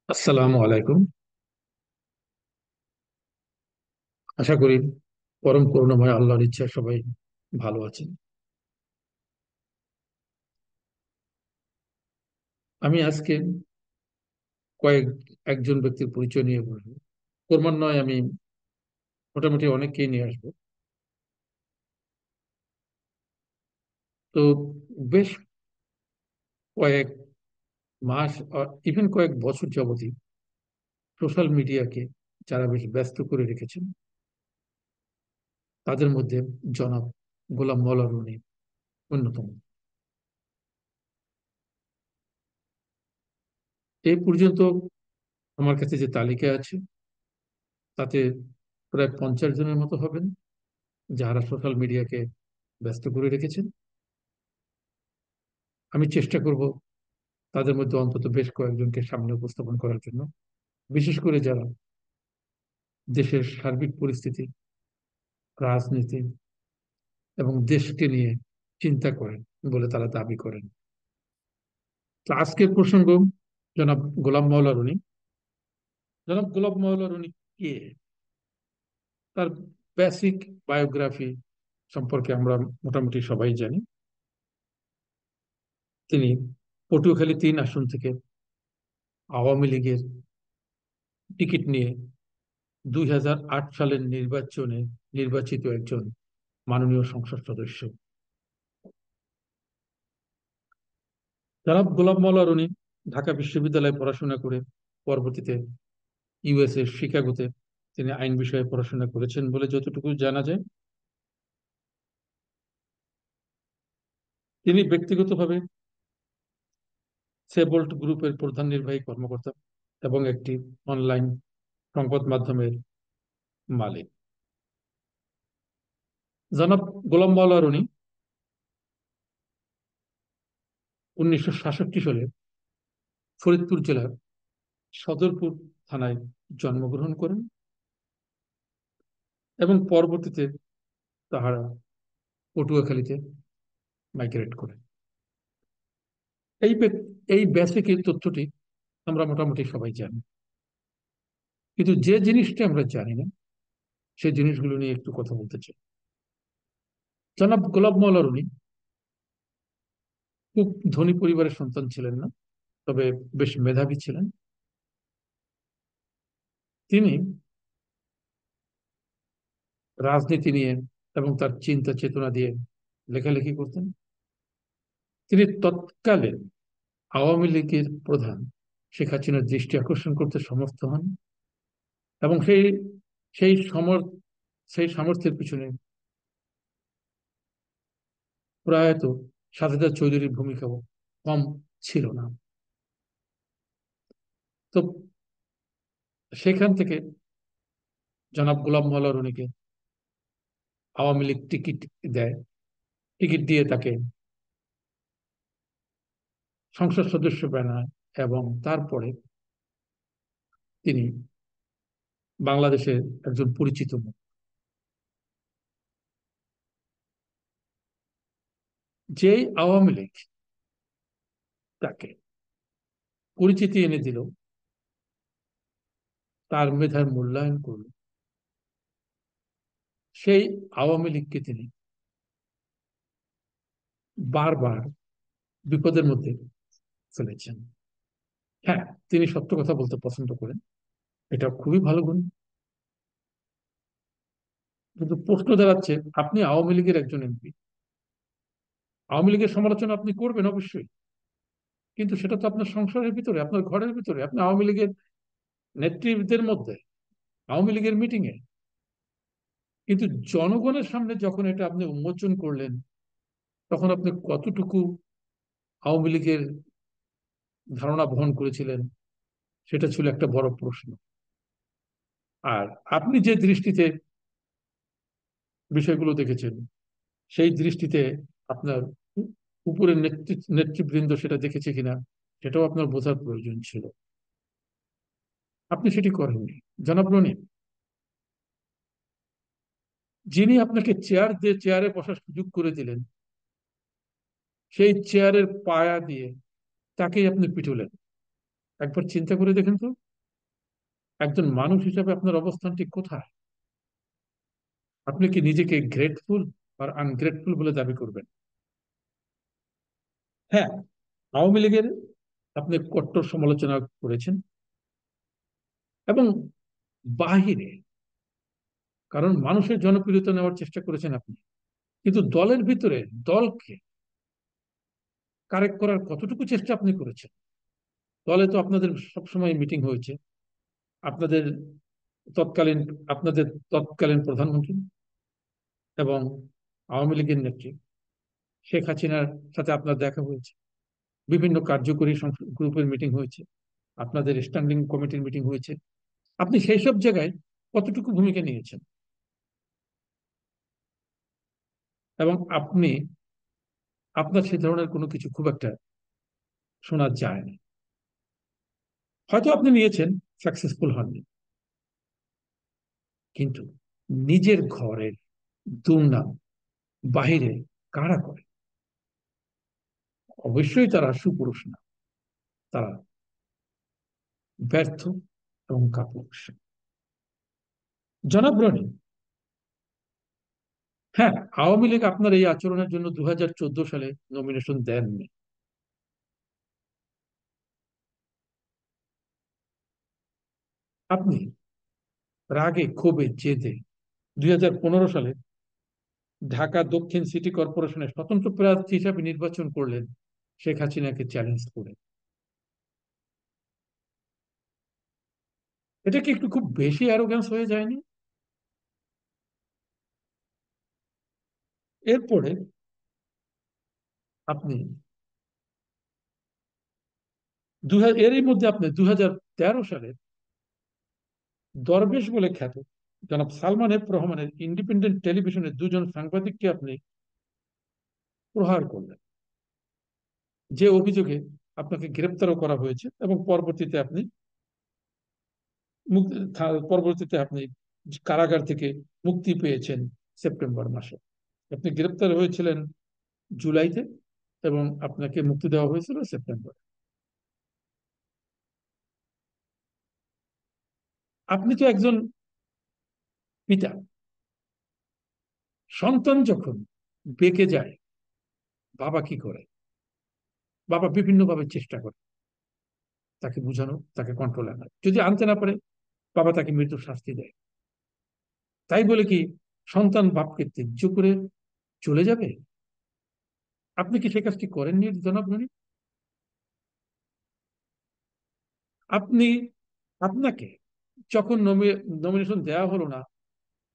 আসসালামু আলাইকুম। আশা করি পরম করুণাময় আল্লাহর ইচ্ছায় সবাই ভালো আছেন। আমি আজকে কয়েক একজন ব্যক্তির পরিচয় নিয়ে বলবো। ক্রমান্বয়ে আমি মোটামুটি অনেককেই নিয়ে আসবো। তো বেশ কয়েক মাস, ইভেন কয়েক বছর যাবতই সোশ্যাল মিডিয়াকে যারা বেশ ব্যস্ত করে রেখেছেন, তাদের মধ্যে জনাব গোলাম মাওলা রনি অন্যতম। এই পর্যন্ত আমার কাছে যে তালিকা আছে, তাতে প্রায় 50 জনের মতো হবেন যারা সোশ্যাল মিডিয়াকে ব্যস্ত করে রেখেছেন। আমি চেষ্টা করব তাদের মধ্যে অন্তত বেশ কয়েকজনকে সামনে উপস্থাপন করার জন্য, বিশেষ করে যারা দেশের সার্বিক পরিস্থিতি, রাজনীতি এবং দেশকে নিয়ে চিন্তা করেন বলে তারা দাবি করেন। তো আজকের প্রসঙ্গ জনাব গোলাম মাওলা রনি। জনাব গোলাম মাওলা রনি কে? তার বেসিক বায়োগ্রাফি সম্পর্কে আমরা মোটামুটি সবাই জানি। তিনি পটুয়াখালী 3 আসন থেকে আওয়ামী লীগের টিকিট নিয়ে 2008 সালের নির্বাচনে নির্বাচিত একজন মাননীয় সংসদ সদস্য। জনাব গোলাম মাওলা রনি ঢাকা বিশ্ববিদ্যালয়ে পড়াশোনা করে পরবর্তীতে ইউএসএ শিকাগোতে তিনি আইন বিষয়ে পড়াশোনা করেছেন বলে যতটুকু জানা যায়। তিনি ব্যক্তিগতভাবে সেবোল্ট গ্রুপের প্রধান নির্বাহী কর্মকর্তা এবং একটি অনলাইন সংবাদ মাধ্যমের মালিক। জনাব গোলাম মাওলা রনি 1966 সালে ফরিদপুর জেলার সদরপুর থানায় জন্মগ্রহণ করেন এবং পরবর্তীতে তাহারা পটুয়াখালীতে মাইগ্রেট করেন। এই এই বেসিক এই তথ্যটি আমরা মোটামুটি সবাই জানি, কিন্তু যে জিনিসটা আমরা জানি না সেই জিনিসগুলো নিয়ে একটু কথা বলতে চাই। জনাব গোলাম মাওলা রনি খুব ধনী পরিবারের সন্তান ছিলেন না, তবে বেশ মেধাবী ছিলেন। তিনি রাজনীতি নিয়ে এবং তার চিন্তা চেতনা দিয়ে লেখালেখি করতেন। তিনি তৎকালীন আওয়ামী লীগের প্রধান শেখ হাসিনার দৃষ্টি আকর্ষণ করতে সমর্থ হন এবং সেই সমর সেই সামর্থ্যের পিছনে প্রয়াত সাজেদা চৌধুরীর ভূমিকাও কম ছিল না। তো সেখান থেকে জনাব গোলাম মোল্লা রনিকে আওয়ামী লীগ টিকিট দেয়, টিকিট দিয়ে তাকে সংসদ সদস্য বানায় এবং তারপরে তিনি বাংলাদেশের একজন পরিচিত মুখ। যেই আওয়ামী লীগ তাকে পরিচিতি এনে দিল, তার মেধার মূল্যায়ন করল, সেই আওয়ামী লীগকে তিনি বারবার বিপদের মধ্যে ফেলেছেন। হ্যাঁ, তিনি সত্য কথা বলতে পছন্দ করেন, এটা খুবই ভালো গুণ। কিন্তু প্রশ্ন দাঁড়াচ্ছে, আপনি আওয়ামী লীগের একজন এমপি, আওয়ামী লীগের সমালোচনা আপনি করবেন অবশ্যই, কিন্তু সেটা তো আপনার সংসারের ভিতরে, আপনার ঘরের ভিতরে, আপনি আওয়ামী লীগের নেতৃত্বের মধ্যে, আওয়ামী লীগের মিটিং এ। কিন্তু জনগণের সামনে যখন এটা আপনি উন্মোচন করলেন, তখন আপনি কতটুকু আওয়ামী লীগের ধারণা বহন করেছিলেন, সেটা ছিল একটা বড় প্রশ্ন। আর আপনি যে দৃষ্টিতে বিষয়গুলো দেখেছেন, সেই দৃষ্টিতে আপনার উপরের নেতৃবৃন্দ সেটা দেখেছে কিনা, সেটাও আপনার বোঝার প্রয়োজন ছিল। আপনি সেটি করেননি। জনাব রনি, যিনি আপনাকে চেয়ার দিয়ে চেয়ারে বসার সুযোগ করে দিলেন, সেই চেয়ারের পায়া দিয়ে তাকেই আপনি পিটুলেন। একবার চিন্তা করে দেখেন তো, একজন মানুষ হিসাবে আপনার অবস্থানটি কোথায়? আপনি কি নিজেকে গ্রেটফুল আর আনগ্রেটফুল বলে দাবি করবেন? হ্যাঁ, আওয়ামী লীগের আপনি কট্টর সমালোচনা করেছেন, এবং বাহিরে, কারণ মানুষের জনপ্রিয়তা নেওয়ার চেষ্টা করেছেন আপনি, কিন্তু দলের ভিতরে দলকে কারেক্ট করার কতটুকু চেষ্টা আপনি করেছেন? দলে তো আপনাদের সবসময় মিটিং হয়েছে। আপনাদের তৎকালীন আপনাদের তৎকালীন প্রধানমন্ত্রী এবং আওয়ামী লীগের নেত্রী শেখ হাসিনার সাথে আপনার দেখা হয়েছে, বিভিন্ন কার্যকরী গ্রুপের মিটিং হয়েছে, আপনাদের স্ট্যান্ডিং কমিটির মিটিং হয়েছে। আপনি সেই সব জায়গায় কতটুকু ভূমিকা নিয়েছেন? এবং আপনি, আপনার সে ধরনের কোনো কিছু খুব একটা শোনা যায় না। হয়তো আপনি নিয়েছেন, সাকসেসফুল হননি, কিন্তু নিজের ঘরের দুর্নাম বাহিরে কারা করে? অবশ্যই তারা সুপুরুষ না, তারা ব্যর্থ এবং কাপুরুষ। জনাব রনি, হ্যাঁ, আওয়ামী লীগ আপনার এই আচরণের জন্য 2014 সালে নমিনেশন দেননি। আপনি রাগে ক্ষোভে জেদে 2015 সালে ঢাকা দক্ষিণ সিটি কর্পোরেশনের স্বতন্ত্র প্রার্থী হিসাবে নির্বাচন করলেন শেখ হাসিনাকে চ্যালেঞ্জ করে। এটা কি একটু খুব বেশি অ্যারোগ্যান্স হয়ে যায়নি? এরপরে আপনি এরই মধ্যে আপনি 2013 সালে দরবেশ বলে খ্যাত জনাব সালমান এফ রহমানের ইন্ডিপেন্ডেন্ট টেলিভিশনের দুজন সাংবাদিককে আপনি প্রহার করলেন, যে অভিযোগে আপনাকে গ্রেপ্তারও করা হয়েছে, এবং পরবর্তীতে আপনি কারাগার থেকে মুক্তি পেয়েছেন সেপ্টেম্বর মাসে। আপনি গ্রেপ্তার হয়েছিলেন জুলাইতে, এবং আপনাকে মুক্তি দেওয়া হয়েছিল সেপ্টেম্বর। আপনি তো একজন পিতা। সন্তান যখন বেঁকে যায়, বাবা কি করে? বাবা বিভিন্ন ভাবে চেষ্টা করে তাকে বোঝানো, তাকে কন্ট্রোলে আনার। যদি আনতে না পারে, বাবা তাকে মৃত্যুর শাস্তি দেয়। তাই বলে কি সন্তান বাপকে ত্যায্য করে চলে যাবে? আপনি কি সে কাজটি করেননি জনাব রনি? আপনি, আপনাকে যখন নমিনেশন দেওয়া হলো না,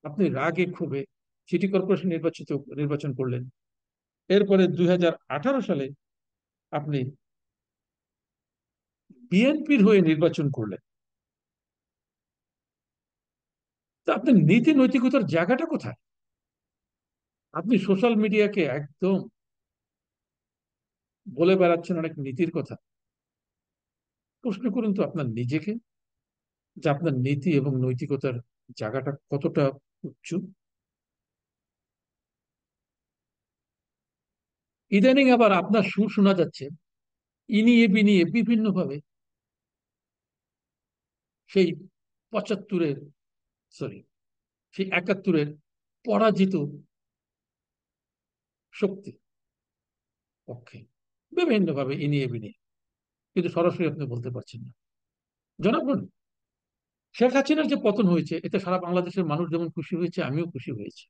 আপনি রাগে ক্ষোভে সিটি কর্পোরেশন নির্বাচন করলেন। এরপরে 2018 সালে আপনি বিএনপির হয়ে নির্বাচন করলেন। তা আপনার নীতি নৈতিকতার জায়গাটা কোথায়? আপনি সোশ্যাল মিডিয়াকে একদম বলে বেড়াচ্ছেন অনেক নীতির কথা। প্রশ্ন করুন তো আপনার নিজেকে, যে আপনার নীতি এবং নৈতিকতার জায়গাটা কতটা উচ্চ। ইদানিং আবার আপনার সুর শোনা যাচ্ছে ইনিয়ে বিনিয়ে বিভিন্ন ভাবে সেই 75-এর, সরি, সেই 71-এর পরাজিত শক্তি পক্ষে বিভিন্ন ভাবে ইনিয়ে বিনিয়ে, কিন্তু সরাসরি আপনি বলতে পারছেন না। জনগণ, শেখ হাসিনার যে পতন হয়েছে, এতে সারা বাংলাদেশের মানুষ যেমন খুশি হয়েছে, আমিও খুশি হয়েছি।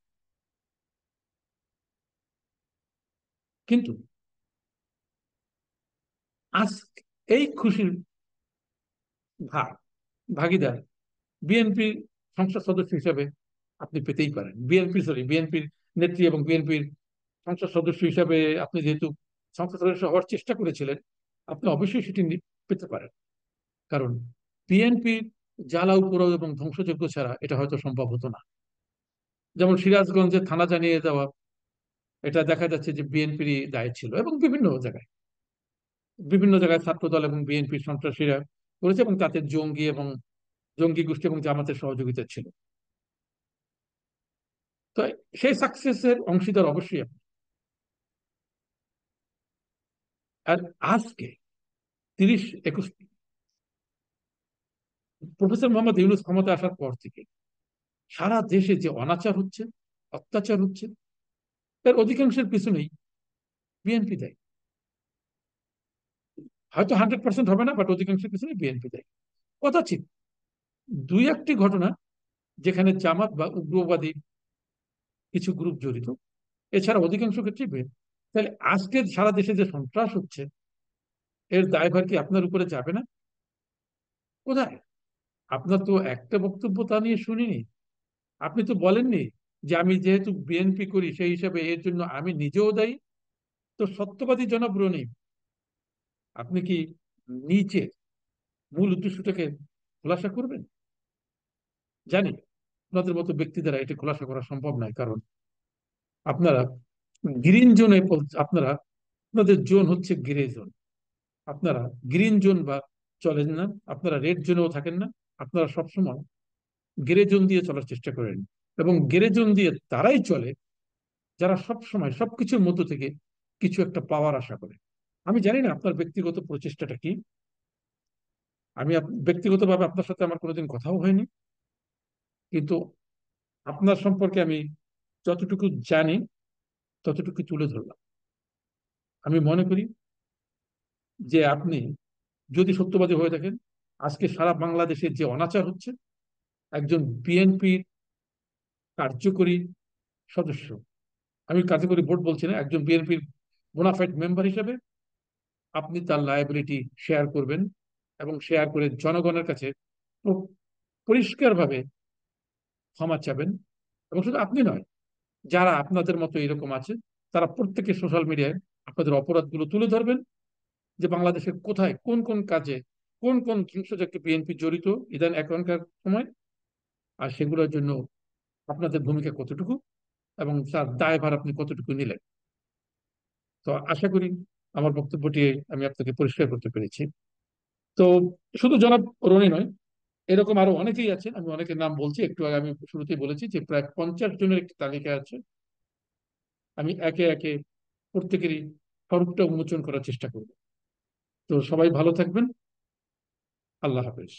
কিন্তু আজ এই খুশির ভাগ ভাগিদার বিএনপির সংসদ সদস্য হিসাবে আপনি পেতেই পারেন। বিএনপির নেত্রী এবং বিএনপির সংসদ সদস্য হিসাবে আপনি যেহেতু সংসদ সদস্য হওয়ার চেষ্টা করেছিলেন, আপনি অবশ্যই সেটি পেতে পারেন। কারণ বিএনপির জ্বালাও পোড়াও এবং ধ্বংসযজ্ঞ ছাড়া এটা হয়তো সম্ভব হতো না। যেমন সিরাজগঞ্জে থানা জানিয়ে দেওয়া, এটা দেখা যাচ্ছে যে বিএনপিরই দায় ছিল, এবং বিভিন্ন জায়গায় ছাত্রদল এবং বিএনপির সন্ত্রাসীরা করেছে, এবং তাতে জঙ্গি গোষ্ঠী এবং জামাতের সহযোগিতা ছিল। তো সেই সাকসেসের অংশীদার অবশ্যই আপনি। আর আজকে 30-31 প্রফেসর মোহাম্মদ ইউনূস ক্ষমতা আসার পর থেকে সারা দেশে যে অনাচার হচ্ছে, অত্যাচার হচ্ছে, এর অধিকাংশের পিছনেই বিএনপি দেয়। হয়তো 100% হবে না, বাট অধিকাংশের পিছনে বিএনপি দেয়। কদাচিৎ দুই একটি ঘটনা যেখানে জামাত বা উগ্রবাদী কিছু গ্রুপ জড়িত, এছাড়া অধিকাংশ ক্ষেত্রে বিএনপি। তাহলে আজকে সারা দেশে যে সন্ত্রাস হচ্ছে, এর দায়ভার কি আপনার উপরে যাবে না? কোথায়? আপনার তো একটা বক্তব্য তা নিয়ে শুনিনি। আপনি তো বলেননি যে আমি যেহেতু বিএনপি করি সেই হিসাবে এর জন্য আমি নিজেও দায়ী। তো সত্যবাদী জনাব রনি, আপনি কি নিচে মূল উদ্দেশ্যটাকে খোলাসা করবেন? জানি আপনাদের মতো ব্যক্তি দ্বারা এটি খোলাসা করা সম্ভব নয়, কারণ আপনারা গ্রিন জোনে, আপনারা, আপনাদের জোন হচ্ছে গ্রে জোন। আপনারা গ্রিন জোন বা চলেন না, আপনারা রেড জোনেও থাকেন না। আপনারা সবসময় গ্রে জোন দিয়ে চলার চেষ্টা করেন, এবং গ্রে জোন দিয়ে তারাই চলে যারা সব সময় সবকিছুর মধ্য থেকে কিছু একটা পাওয়ার আশা করে। আমি জানি না আপনার ব্যক্তিগত প্রচেষ্টাটা কি। আমি ব্যক্তিগতভাবে আপনার সাথে আমার কোনোদিন কথাও হয়নি, কিন্তু আপনার সম্পর্কে আমি যতটুকু জানি ততটুকু তুলে ধরলাম। আমি মনে করি যে আপনি যদি সত্যবাদী হয়ে থাকেন, আজকে সারা বাংলাদেশে যে অনাচার হচ্ছে, একজন বিএনপির কার্যকরী সদস্য, আমি কার্যকরী বোর্ড বলছি না, একজন বিএনপির বোনাফাইড মেম্বার হিসেবে আপনি তার লায়াবিলিটি শেয়ার করবেন, এবং শেয়ার করে জনগণের কাছে পরিষ্কারভাবে ক্ষমা চাবেন। এবং শুধু আপনি নয়, যারা আপনাদের মতো এরকম আছে, তারা প্রত্যেকে সোশ্যাল মিডিয়ায় আপনাদের অপরাধগুলো তুলে ধরবেন, যে বাংলাদেশের কোথায় কোন কোন কাজে কোন কোন ধ্বংসযজ্ঞে বিএনপি জড়িত এখনকার সময়, আর সেগুলোর জন্য আপনাদের ভূমিকা কতটুকু এবং তার দায়ভার আপনি কতটুকু নিলেন। তো আশা করি আমার বক্তব্যটি আমি আপনাকে পরিষ্কার করতে পেরেছি। তো শুধু জনাব রনি নয়, এরকম আরো অনেকেই আছেন। আমি অনেকের নাম বলছি, একটু আগে আমি শুরুতেই বলেছি যে প্রায় 50 জনের একটি তালিকা আছে। আমি একে একে প্রত্যেকেরই স্বরূপটা উন্মোচন করার চেষ্টা করব। তো সবাই ভালো থাকবেন। আল্লাহ হাফেজ।